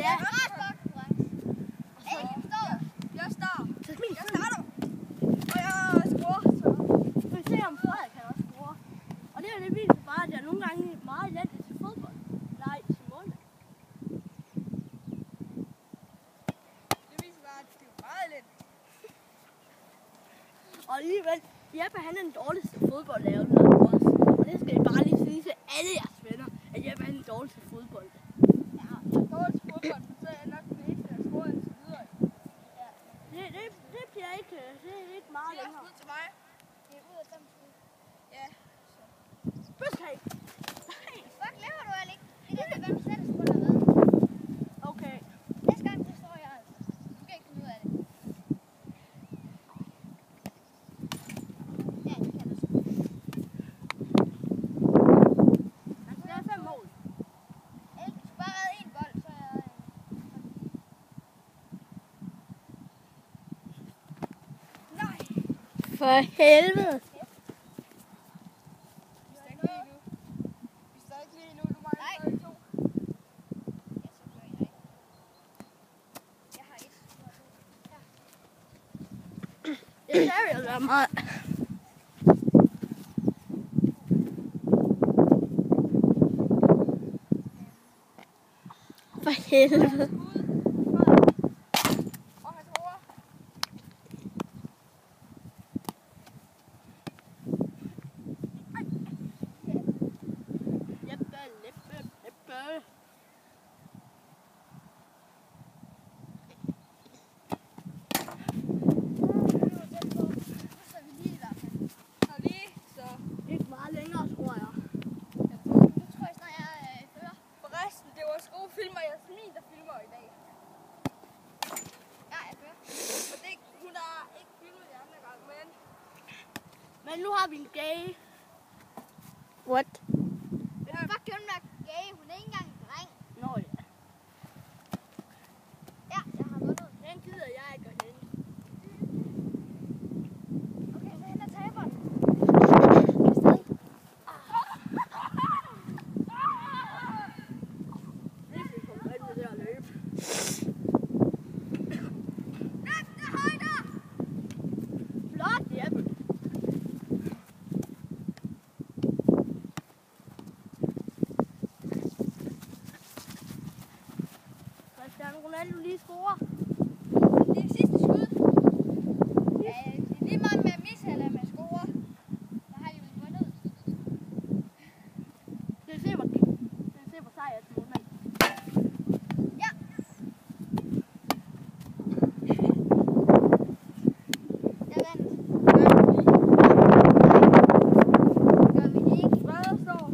Ja. Jeg starter. Jeg starter. Og jeg scorer. Så vi ser, om Frederik kan også score. Og det er det viser bare, at jeg nogle gange er meget elendig til fodbold. Nej, til målmand. Det viser bare, at det er meget elendigt. Og alligevel, Jeppe han er den dårligste fodboldlærer blandt os. Og det skal I bare lige sige til alle jeres venner, at Jeppe er den dårligste fodbold. Ja, jeg er dårlig til fodbold, men så er jeg nok den eneste, der scorer indtil videre. Ja. Det bliver ikke, det er ikke meget Det er længere. også ud til mig. Det er ud af 5 skud. Ja. Bøskag. Hvad laver du, Alex? Det er hvem selv skulle have været. Okay. Næste gang, det står jeg altså. Du kan ikke finde ud af det. Ja, det kan du så. Han skal have 5 mål. Alex, du skal bare redde en bold, så er jeg... Nej. For helvede. Vi står ikke lige nu. Du mangler stadig 2. Ja, så gør jeg ikke. Jeg har 1. Det er jo være meget. For helvede. Og han scorer. Jeppe. Så er vi lige i hvert fald. Og lige så. Ikke meget længere, tror jeg. Nu tror jeg snart, jeg er i fører. Forresten, det var gode filmer. Jasmin, der filmer i dag. Ja, jeg er fører. Og det, hun har ikke filmet de andre gange, men... Men nu har vi en gay. What? Fuck, hun er gay. Hun er ikke engang en dreng. Nå ja. Ja, jeg har vundet. Den gider jeg ikke at hente. Okay, så hen og taber den. Virkelig kom rigtig til at løbe. Flot, Jeppe. Cristiano Ronaldo lige scorer. Det er sidste skud. Ja, det er lige meget med at misse eller med at score. Så har de vel vundet. Skal vi se, hvor sej jeg er til målmand. Ja. Jeg vandt. Gør vi ikke? Hvad står?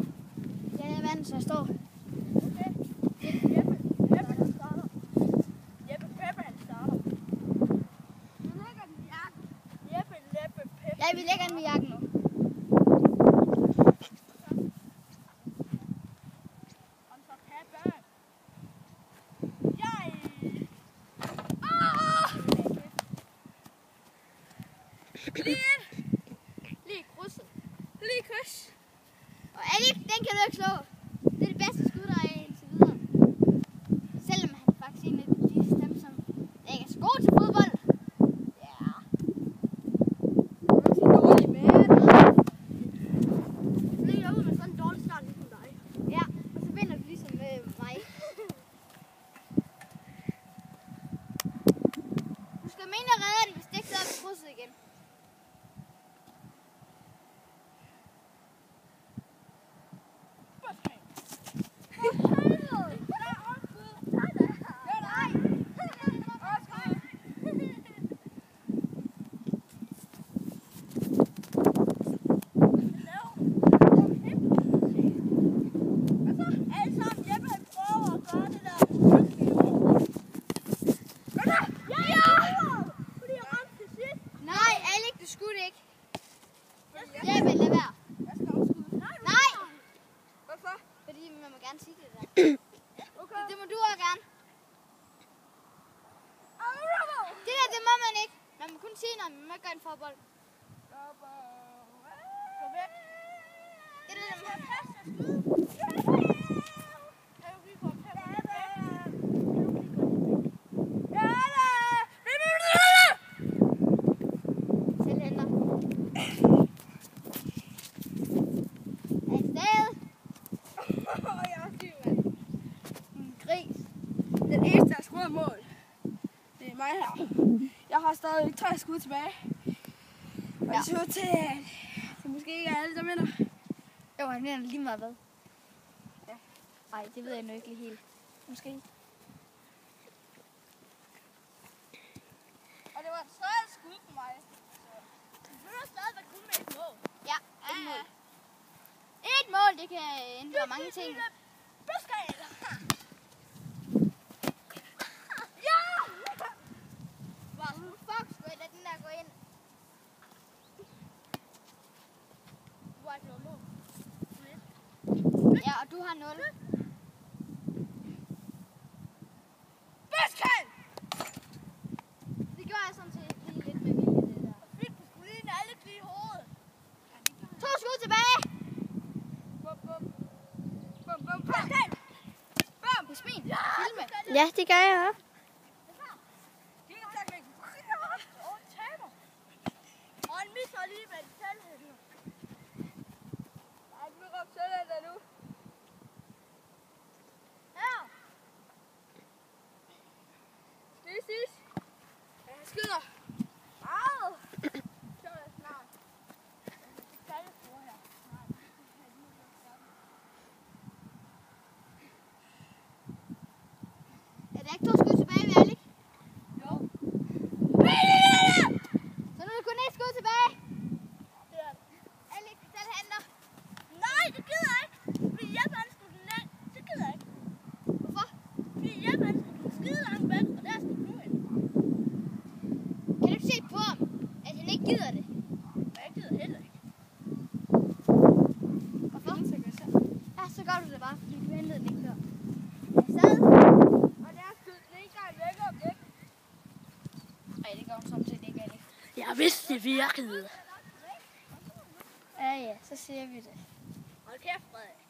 Ja, jeg vandt, så jeg står. Okay. Jeppe han starter. Jeppe Peppe han starter. Nu lægger den i jakken. Jeppe Peppe. Ja, vi lægger den med jakken nu. Og så Peppe. Jeg. Lige krydset. Lige kryds. Og Alex, den kan du ikke slå. Det er det bedste skud, der er indtil videre. Selvom han faktisk er en af de stemmer, som ikke er så god til fodbold. Ja. Du er så dårlig med. Nu ligger jeg ud med sådan en dårlig start ligesom dig. Ja, og så vinder du ligesom mig. Du skal mene at redde den, hvis det ikke så er vi krydset igen. Nej, Alex, du skulle det ikke. Jeg vil lade være. Jeg skal også skyde. Nej, Hvorfor? fordi man må gerne sige det der. Okay. Det må du også gerne. Det der, det må man ikke. Man må kun sige, når man må gøre en forbold. Gå væk. Det er det, der må. Kan du lige få Peppe væk? scoret mål. Det er mig her. Jeg har stadig 3 skud tilbage. Og det ser ud til, at det måske ikke er alle, der vinder. Jo, han vinder lige meget hvad. Ja. Nej, det ved jeg nu ikke lige helt. Måske. Og det var et tredje skud for mig. Du har stadigvæk kun med et mål. Ja, et mål. Et mål, det kan ændre mange ting. Buskal! Fuck, skulle jeg lade den der gå ind? Du har ikke noget mål. Ja, og du har 0. Buskal! Det gjorde jeg sådan set lige lidt med vilje, det der. Fedt, du skulle lige alle lige i hovedet. 2 skud tilbage! Bum, bum. Bum, bum, bum. Buskal! Jasmin, filme. Ja, det gør jeg også. Og en taber. Og en misser alligevel selvheden. Ej, du råber selv der nu. Her. Sis. Jeg skyder. Au! Så er det snart. Det skal jeg få her. Er der ikke 2 skud tilbage, vil Alik? Jo. Så nu er der kun 1 skud tilbage. Det er det. Alik, selv hænder. Nej, det gider jeg ikke. Fordi Jeppe han skulle den af. Det gider jeg ikke. Hvorfor? Fordi Jeppe han skulle den skide langt væk, og der skal du hen. Kan du ikke se på ham, at han ikke gider det? Og jeg gider heller ikke. Hvorfor? Ja, så gør du det bare, fordi du hentede den ikke før. Jeg sad. Og der er skudt den ikke engang væk og væk. Nej, det gør hun sådan set ikke, Alik. Jeg vidste, det virkede. Ja, så siger vi det. Hold kæft, Frederik.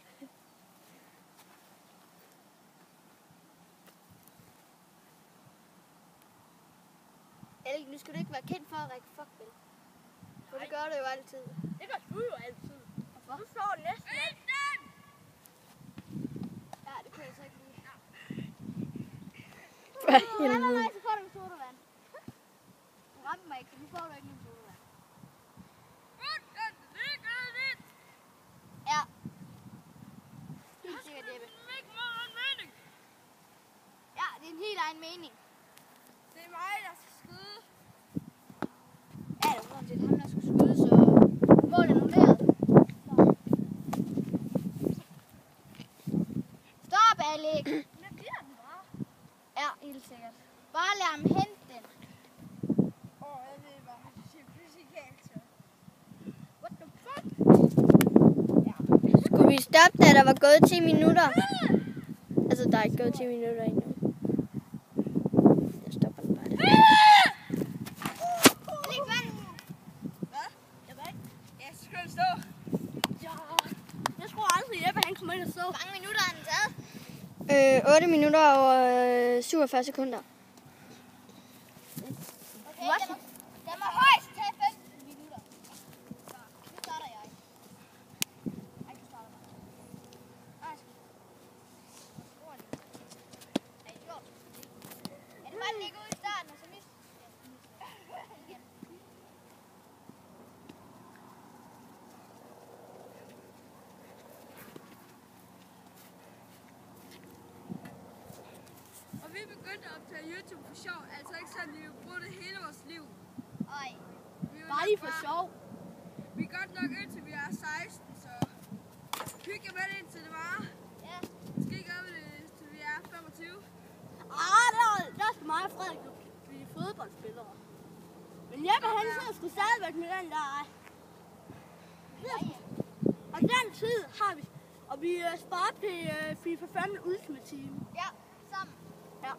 Alik, nu skal du ikke være kendt for at række fuck, vel? For det gør du jo altid. Det gør du jo altid. Hvorfor? Du slår næsten alt. Ja, det kunne jeg så ikke lide. For Nej, helvede. så får du en sodavand. Du ramte mig ikke, så nu får du ikke en sodavand. Ja. Helt sikkert, Jeppe. Ja, det er en helt egen mening. Det er mig, der skal skyde. Ja, det var sådan set ham, der skulle skyde, så målet er annulleret. Stop, Alik. Men bliver den bare. Ja, helt sikkert. Bare lad ham hente den. Jeg ved bare, det ser fysikalt så. What the fuck? Skulle vi stoppe, da der var gået 10 minutter? Altså, der er ikke gået 10 minutter endnu. Jeg stopper den bare. Alik, vand. Hvad? Jeg ved ikke. Ja, så skal den stå. Ja. Jeg tror aldrig, Jeppe han kommer ind og så. Hvor mange minutter har den taget? 8 minutter og 47 sekunder. Okay, den må højst tage 15 minutter. Så, nu starter jeg. Ej, du starter bare. Ej, hvor er det? Ej, det går. Er det bare, den ikke ud i starten, og så mister igen? Og vi begyndte at optage YouTube for sjov. Altså ikke sådan, vi vil bruge det hele vores liv. Ej. Vi vil Bare nok lige for sjov. Vi er godt nok indtil vi er 16, så hyg jer med det indtil det var. Ja. Måske gør vi det til vi er 25. Der skal mig og Frederik jo blive fodboldspillere. Men Jeppe han sidder sgu stadigvæk med den der. Og den tid har vi. Og vi sparer til FIFA 5 Ultimate Team. Ja, sammen. Ja.